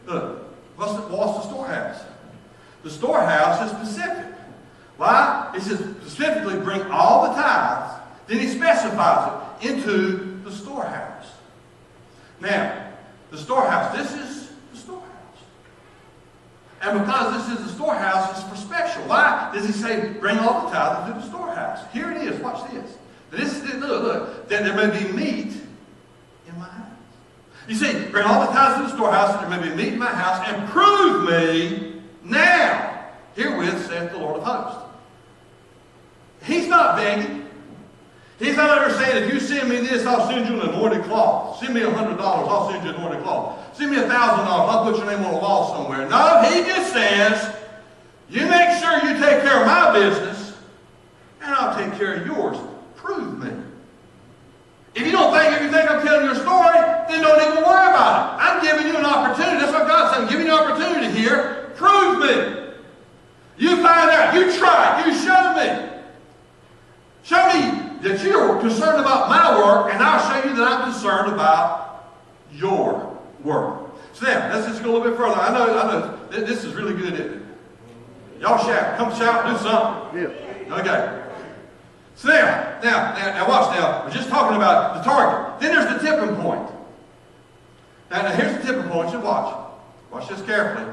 Look, what's the storehouse? The storehouse is specific. Why? It says specifically bring all the tithes. Then he specifies it into the storehouse. Now, the storehouse, this is the storehouse. And because this is the storehouse, it's for special. Why does he say bring all the tithes into the storehouse? Here it is. Watch this. Look. That there may be meat in my house. You see, bring all the tithes to the storehouse, that there may be meat in my house, and prove me now. Herewith saith the Lord of hosts. He's not begging. He's not ever saying, if you send me this, I'll send you an anointed cloth. Send me $100, I'll send you an anointed cloth. Send me $1,000, I'll put your name on a wall somewhere. No, he just says, you make sure you take care of my business, and I'll take care of yours. Prove me. If you think I'm telling your story, then don't even worry about it. I'm giving you an opportunity. That's what God's saying. I'm giving you an opportunity here. Prove me. You find out. You try. You show me. Show me that you're concerned about my work, and I'll show you that I'm concerned about your work. So now, let's just go a little bit further. I know. This is really good, isn't it? Y'all shout. Come shout. Do something. Yeah. Okay. So now watch now. We're just talking about the target. Then there's the tipping point. Now here's the tipping point. You watch. Watch this carefully.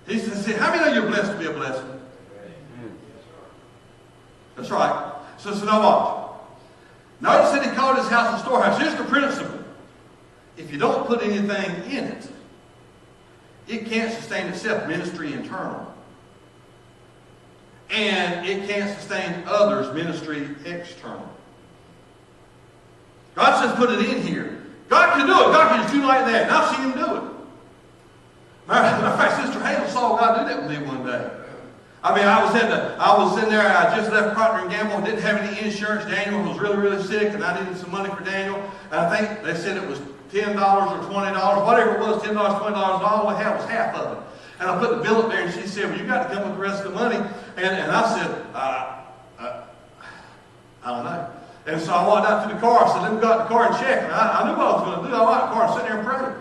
He says, how many know you're blessed to be a blessing? That's right. So now watch. Notice that he called his house a storehouse. Here's the principle. If you don't put anything in it, it can't sustain itself, ministry internal. And it can't sustain others, ministry external. God says put it in here. God can do it. God can just do like that. And I've seen him do it. Matter of fact, Sister Hale saw God do that with me one day. I mean, I was in there, I just left Procter & Gamble, didn't have any insurance. Daniel was really, really sick, and I needed some money for Daniel. And I think they said it was $10 or $20, whatever it was, $10, $20, and all I had was half of it. And I put the bill up there, and she said, well, you got to come with the rest of the money. And I said, I don't know. And so I walked out to the car. I said, let me go out to the car and check. And I knew what I was going to do. I went out to the car and sit there and pray.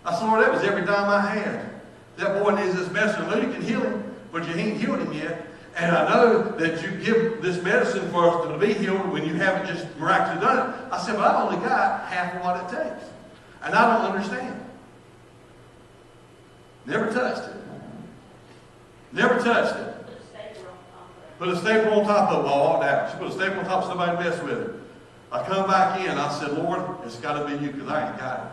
I said, Lord, that was every dime I had. That boy needs this medicine. I know you can heal him, but you ain't healed him yet. And I know that you give this medicine for us to be healed when you haven't just miraculously done it. I said, but I've only got half of what it takes. And I don't understand. Never touched it. Never touched it. Put a staple on top of it while I walked out. She put a staple on top so somebody messed with it. I come back in. I said, Lord, it's got to be you because I ain't got it.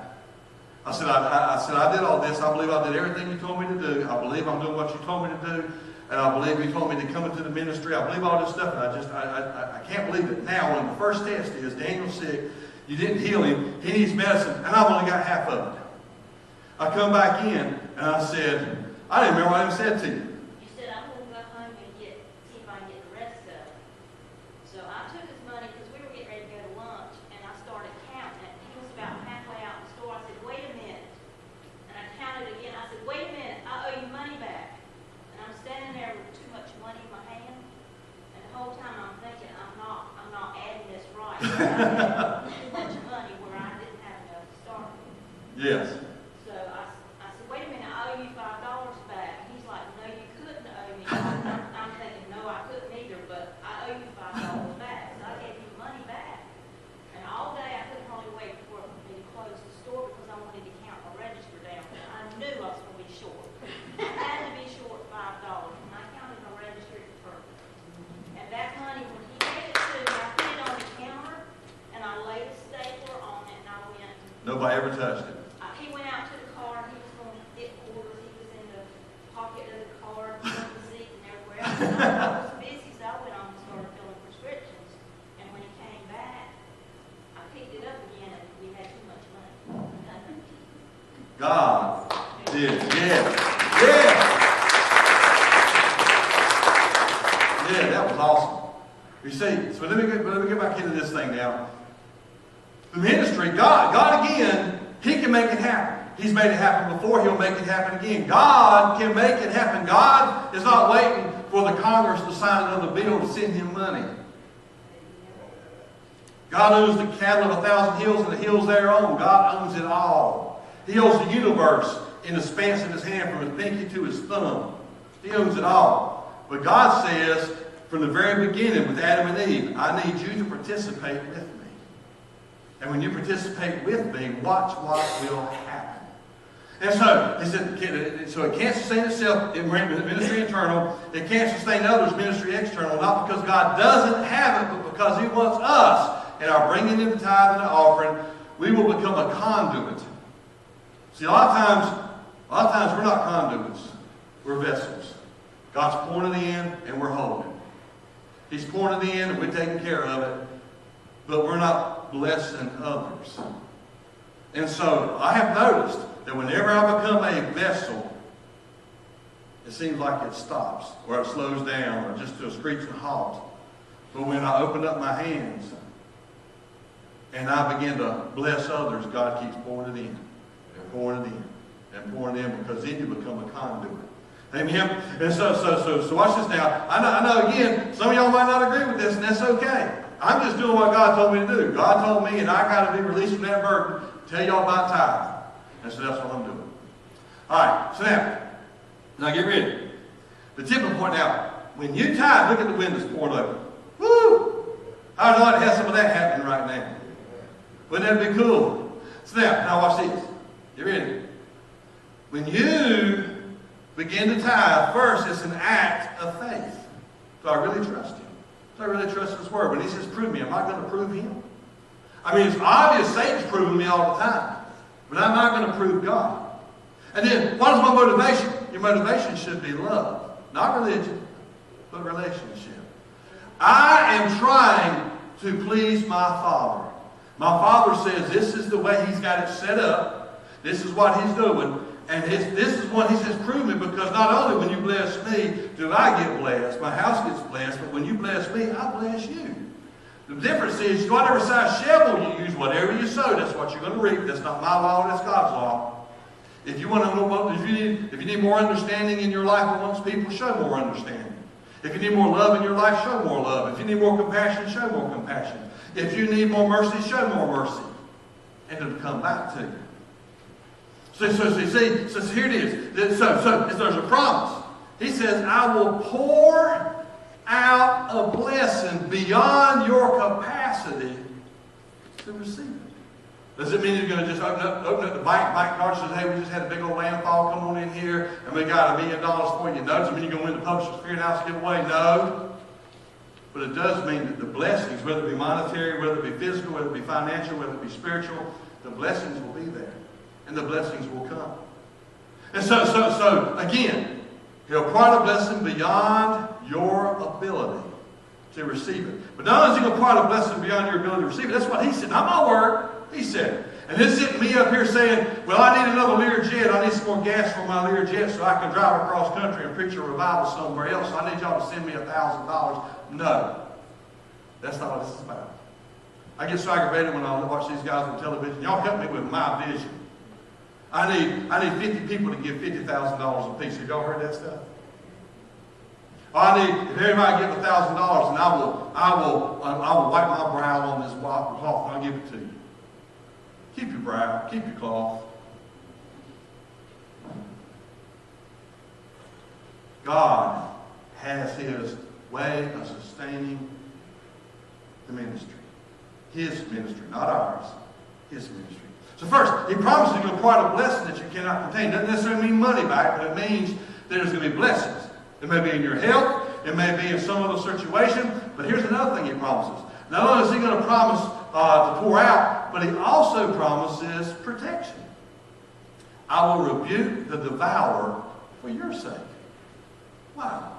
I said, I did all this. I believe I did everything you told me to do. I believe I'm doing what you told me to do. And I believe you told me to come into the ministry. I believe all this stuff. And I can't believe it. Now, when the first test is Daniel's sick, you didn't heal him. He needs medicine. And I've only got half of it. I come back in and I said, I didn't remember what I even said to you. You said, I'm going to go home and see if I can get the rest of it. So I took his money because we were getting ready to go to lunch, and I started counting it. He was about halfway out the store. I said, wait a minute. And I counted again. I said, wait a minute. I owe you money back. And I'm standing there with too much money in my hand. And the whole time I'm thinking, I'm not adding this right. I had too much money where I didn't have enough to start with. Yes. So I said, wait a minute, I owe you $5 back. He's like, no, you couldn't owe me. I'm thinking, no, I couldn't either, but I owe you $5 back. So I gave him money back. And all day I couldn't hardly wait for me to close the store because I wanted to count my register down. I knew I was going to be short. I had to be short $5. And I counted my register at the perfect. And that money, when he gave it to me, I put it on the counter, and I laid a stapler on it, and I went. Nobody ever touched it. He went out to the car, he was going to get quarters, he was in the pocket of the car, on the seat and everywhere else. And I was busy, so I went on and started filling prescriptions. And when he came back, I picked it up again, and we had too much money. God did. Yeah. Yeah. Yeah, that was awesome. You see, so let me get back into this thing now. The ministry, God again, He can make it happen. He's made it happen before. He'll make it happen again. God can make it happen. God is not waiting for the Congress to sign another bill to send Him money. God owns the cattle of 1,000 hills and the hills thereof. God owns it all. He holds the universe in the span of his hand from his pinky to his thumb. He owns it all. But God says, from the very beginning with Adam and Eve, I need you to participate with me. And when you participate with me, watch what will happen. And so, he said, so it can't sustain itself in ministry internal. It can't sustain others, ministry external. Not because God doesn't have it, but because He wants us. In our bringing in the tithe and the offering, we will become a conduit. See, a lot of times we're not conduits. We're vessels. God's pouring it in, and we're holding it. He's pouring it in, and we're taking care of it. But we're not blessing others. And so, I have noticed that whenever I become a vessel, it seems like it stops, or it slows down, or just to a screeching halt. But when I open up my hands and I begin to bless others, God keeps pouring it in, and pouring it in, and pouring it in, because then you become a conduit. Amen? And so watch this now. I know, again, some of y'all might not agree with this, and that's okay. I'm just doing what God told me to do. God told me, and I got to be released from that burden, tell y'all about tithe. And so that's what I'm doing. All right, so now get ready. The tipping point now. When you tithe, look at the windows pouring open. Woo! I'd like to have some of that happening right now. Wouldn't that be cool? So now watch this. Get ready. When you begin to tithe, first it's an act of faith. Do I really trust Him? Do I really trust His Word? When He says, prove me, am I going to prove Him? I mean, it's obvious Satan's proving me all the time. But I'm not going to prove God. And then, what is my motivation? Your motivation should be love. Not religion, but relationship. I am trying to please my Father. My Father says this is the way He's got it set up. This is what He's doing. And this is what He says, prove me, because not only when you bless me do I get blessed, my house gets blessed, but when you bless me, I bless you. The difference is, whatever size shovel you use, whatever you sow, that's what you're going to reap. That's not my law, that's God's law. If you want to know, if you need more understanding in your life amongst people, show more understanding. If you need more love in your life, show more love. If you need more compassion, show more compassion. If you need more mercy, show more mercy. And it'll come back to you. So here it is. So there's a promise. He says, I will pour out a blessing beyond your capacity to receive it. Does it mean you're going to just open up the bank card and say, hey, we just had a big old landfall, come on in here, and we got $1 million for you? No. Does it mean you're going to win the Publishers Clearinghouse giveaway? No. But it does mean that the blessings, whether it be monetary, whether it be physical, whether it be financial, whether it be spiritual, the blessings will be there. And the blessings will come. And so again, He'll pour out a blessing beyond your ability to receive it. But not only is He going to pour out a blessing beyond your ability to receive it, that's what He said. Not my word. He said. And this isn't me up here saying, well, I need another Learjet. I need some more gas for my Learjet so I can drive across country and preach a revival somewhere else. So I need y'all to send me $1,000. No. That's not what this is about. I get so aggravated when I watch these guys on television. Y'all help me with my vision. I need 50 people to give $50,000 a piece. Have y'all heard that stuff? If everybody give $1,000, and I will wipe my brow on this cloth and I'll give it to you. Keep your brow, keep your cloth. God has His way of sustaining the ministry. His ministry, not ours. His ministry. So first, He promises He's going to pour out a blessing that you cannot contain. It doesn't necessarily mean money back, but it means that there's going to be blessings. It may be in your health. It may be in some other situation. But here's another thing He promises. Not only is He going to promise to pour out, but He also promises protection. I will rebuke the devourer for your sake. Wow.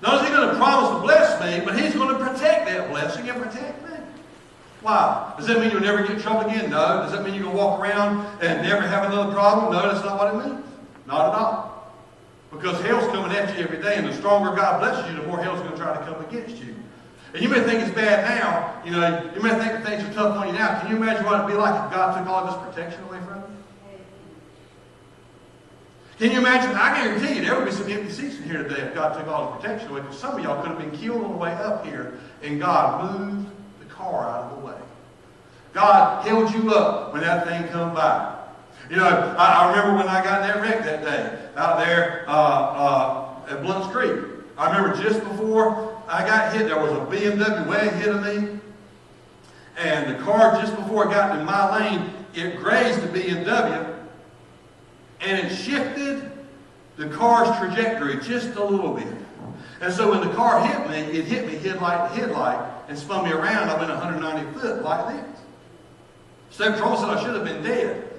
Not only is He going to promise to bless me, but He's going to protect that blessing and protect me. Why? Does that mean you'll never get in trouble again? No. Does that mean you're going to walk around and never have another problem? No, that's not what it means. Not at all. Because hell's coming at you every day, and the stronger God blesses you, the more hell's going to try to come against you. And you may think it's bad now. You may think things are tough on you now. Can you imagine what it'd be like if God took all of His protection away from you? Can you imagine? I guarantee you there would be some empty seats in here today if God took all His protection away, because some of y'all could have been killed on the way up here, and God moved the car out of the way. God held you up when that thing come by. You know, I remember when I got in that wreck that day out there at Blunt's Creek. I remember just before I got hit, there was a BMW way ahead of me. And the car, just before it got in my lane, it grazed the BMW. And it shifted the car's trajectory just a little bit. And so when the car hit me, it hit me headlight to headlight and spun me around. I went 190 foot like this. State Patrol said I should have been dead.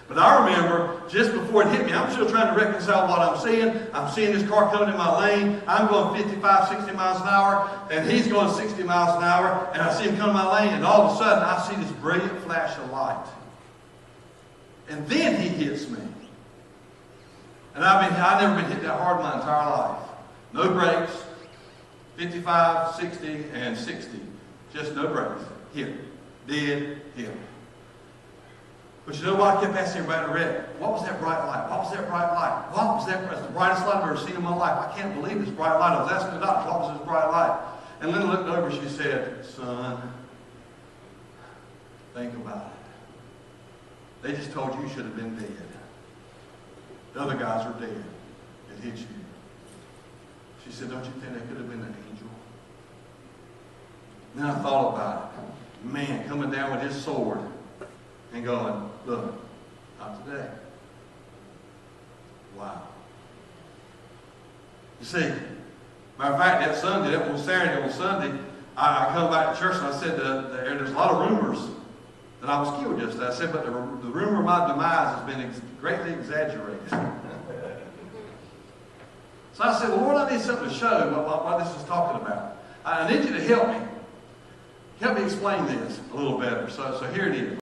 But I remember just before it hit me, I'm still trying to reconcile what I'm seeing. I'm seeing this car coming in my lane. I'm going 55, 60 miles an hour, and he's going 60 miles an hour, and I see him coming in my lane, and all of a sudden I see this brilliant flash of light. And then he hits me. And I've never been hit that hard in my entire life. No brakes, 55, 60, and 60. Just no brakes. Hit. Dead hit. But you know what? I kept asking everybody to read. What was that bright light? What was that bright light? What was that? It's the brightest light I've ever seen in my life. I can't believe this bright light. I was asking the doctor, what was this bright light? And Linton looked over and she said, son, think about it. They just told you you should have been dead. The other guys are dead. It hit you. She said, don't you think that could have been an angel? And then I thought about it. Man, coming down with his sword and going, look, not today. Wow. You see, matter of fact, that Sunday, that was Saturday, on Sunday, I come back to church and I said, there's a lot of rumors that I was killed yesterday. I said, but the rumor of my demise has been greatly exaggerated. So I said, well, Lord, I need something to show what this is talking about. I need you to help me. Help me explain this a little better. So here it is.